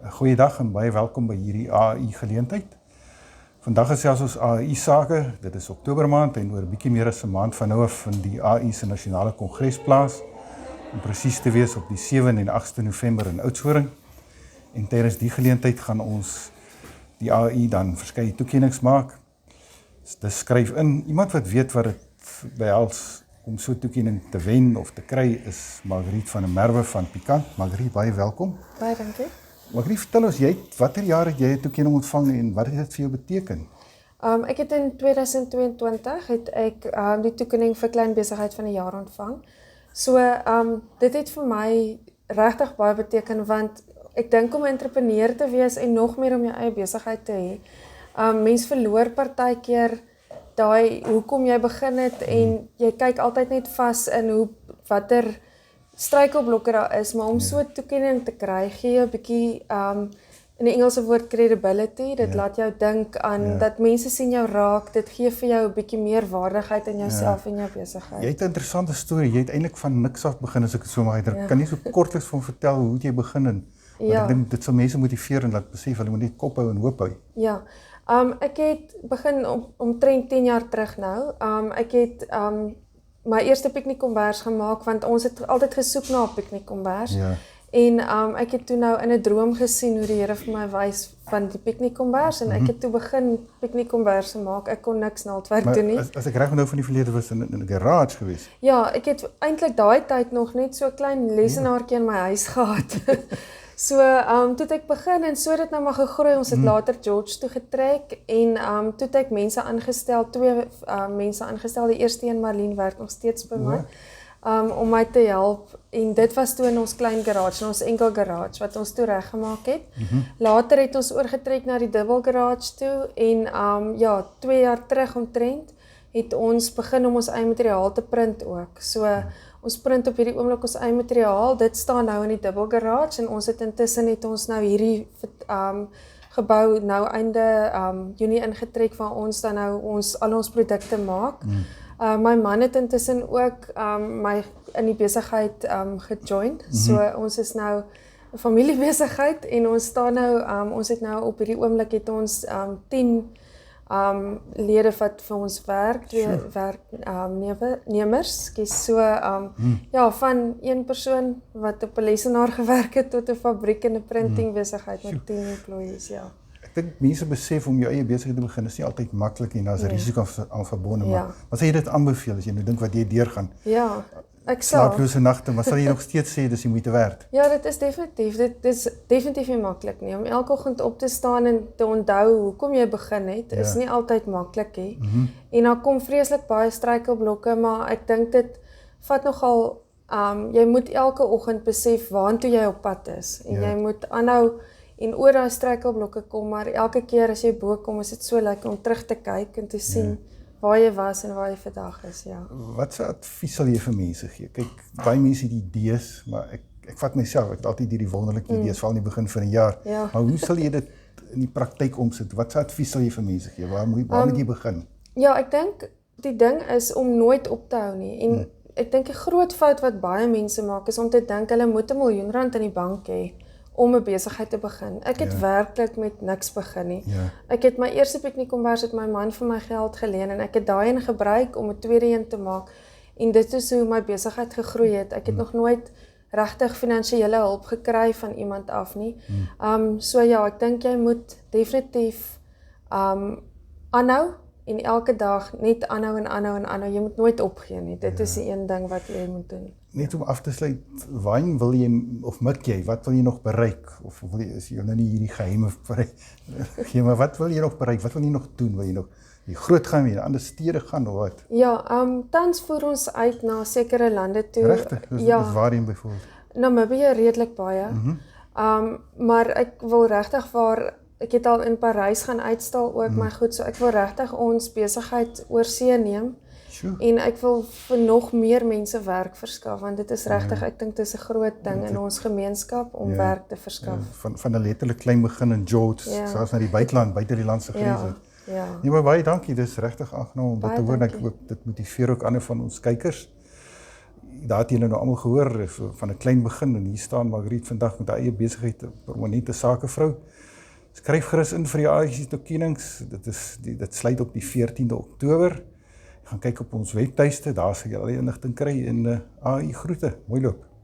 Goeiedag en baie welkom by hierdie AI geleentheid. Vandag gesels ons AI sake, dit is Oktober maand en oor 'n bietjie meer as 'n maand van nou af vind die AI se nasionale kongres plaas, om presies te wees op die 7 en 8 November in Oudtshoorn. En tydens die geleentheid gaan ons die AI dan verskeie toekennings maak. Dis skryf in, iemand wat weet wat dit behels om so 'n toekenning te wen of te kry is Margriet van der Merwe van Pikant. Margriet, baie welkom. Baie dankie. Margriet, vertel ons, watter jaar het jy 'n toekenning ontvang en wat het dit vir jou beteken? Ek het in 2022 die toekenning vir klein besigheid van die jaar ontvang. So dit het vir my regtig baie beteken, want ek dink om 'n entrepreneur te wees en nog meer om jou eie besigheid te hê. Mens verloor partykeer daai hoekom jy begin het en jy kyk altyd net vas in watter struikelblokke daar is, maar om so 'n toekenning te kry, gee jy 'n bietjie in die Engelse woord credibility, dit laat jou dink aan dat mense sien jou raak, dit gee vir jou 'n bietjie meer waardigheid in jouself en jou besigheid. Jy het 'n interessante storie, jy het eintlik van niks af begin as ek dit so mag uitdruk. Kan jy so kortliks vir hom vertel hoe het jy begin en want ek dink dit sal mense motiveer en laat besef hulle moet net kop hou en hoop hou. Ja. Ek het begin omtrent 10 jaar terug nou. Ek het my eerste piknikkombers gemaak, want ons het altyd gesoek na 'n piknikkombers. Ja. En ek het toe nou in 'n droom gesien hoe die Here vir my wys van die piknikkombers en ek het toe begin piknikkomberse maak. Ek kon niks naaldwerk doen nie. As ek reg onthou van die verlede was in 'n garage geweest. Ja, ek het eintlik daai tyd nog net so 'n klein lesenaartjie in my huis gehad. So, toe het ek begin en so het dit nou maar gegroei. Ons het later George toe getrek en toe het ek mense aangestel, 2 mense aangestel. Die eerste een, Marlene, werk nog steeds by my, om my te help. En dit was toe in ons klein garage, in ons enkel garage, wat ons toe reggemaak het. Later het ons oorgetrek na die dubbel garage toe en 2 jaar terug omtrent, het ons begin om ons eie materiaal te print ook. So, ons print op hierdie oomblik ons eie materiaal, dit staan nou in die dubbel garage en ons het intussen ons nou hierdie gebou nou einde Junie ingetrek waar ons dan nou al ons produkte maak. My man het intussen ook my in die besigheid gejoin, so ons is nou 'n familiebesigheid en ons staan nou, ons het nou op hierdie oomblik het ons 10 lede wat vir ons werk, 2 werknemers, so van een persoon wat op 'n lesenaar gewerk het tot 'n fabriek en 'n printing besigheid met 10 employees, ja. Ek dink mense besef om jou eie besigheid te begin is nie altyd maklik en daar's 'n risiko aan verbonde, maar wat sal jy dit aanbeveel as jy nou dink wat jy deurgaan? Ja, ek sal. Slaaplose nagte, maar sal jy nog steeds sê dis die moeite werd? Ja, dit is definitief. Dit is definitief nie maklik nie. Om elke oggend op te staan en te onthou hoekom jy begin het, is nie altyd maklik nie. En daar kom vreeslik baie struikelblokke, maar ek dink dit vat nogal, jy moet elke oggend besef waantoe jy op pad is. En jy moet aanhou en oor daai struikelblokke kom, maar elke keer as jy bo kom, is dit so lekker om terug te kyk en te sien waar jy was en waar jy vandag is, ja. Wat se advies sal jy vir mense gee? Kyk, baie mense het idees, maar ek vat myself, ek het altyd hierdie wonderlike idees, veral in die begin van 'n jaar. Ja. Maar hoe sal jy dit in die praktyk omsit? Wat se advies sal jy vir mense gee? Waar moet jy begin? Ja, ek dink die ding is om nooit op te hou nie. En ek dink 'n groot fout wat baie mense maak is om te dink hulle moet R1 miljoen in die bank hê om 'n besigheid te begin. Ek het werklik met niks begin nie. Ek het my eerste piknikkombers het my man vir my geld geleen en ek het daai een gebruik om 'n tweede een te maak. En dit is hoe my besigheid gegroei het. Ek het nog nooit regtig finansiële hulp gekry van iemand af nie. So ja, ek dink jy moet definitief aanhou en elke dag net aanhou en aanhou en aanhou. Jy moet nooit opgee nie. Dit is die een ding wat jy moet doen. Net om af te sluit, waarheen wil jy of mik jy? Wat wil jy nog bereik? Of wil jy, is jy nou nie hierdie geheime gee, maar wat wil jy nog bereik? Wat wil jy nog doen? Wil jy nog groot gaan, wil jy na ander stede gaan of wat? Ja, tans voer ons uit na sekere lande toe. Regtig? Waarheen byvoorbeeld? Namibië redelik baie. Maar ek wil regtig ek het al in Parys gaan uitstal ook my goed, so ek wil regtig ons besigheid oor see neem. En ek wil vir nog meer mense werk verskaf, want dit is regtig, ek dink dit is 'n groot ding in ons gemeenskap om werk te verskaf. Van 'n letterlik klein begin in George, selfs na die buiteland, buite die land se grense. Nee, maar baie dankie, dis regtig aangenaam om dit te hoor. Ek hoop dit motiveer ook ander van ons kykers. daar het julle nou almal gehoor, so van 'n klein begin, en hier staan Margriet vandag met haar eie besigheid, 'n permanente sakevrou. Skryf gerus in vir die AIC toekennings, dit sluit op die 14de Oktober. Gaan kyk op ons webtuiste, daar sal jy al die inligting kry en AI groete, mooi loop.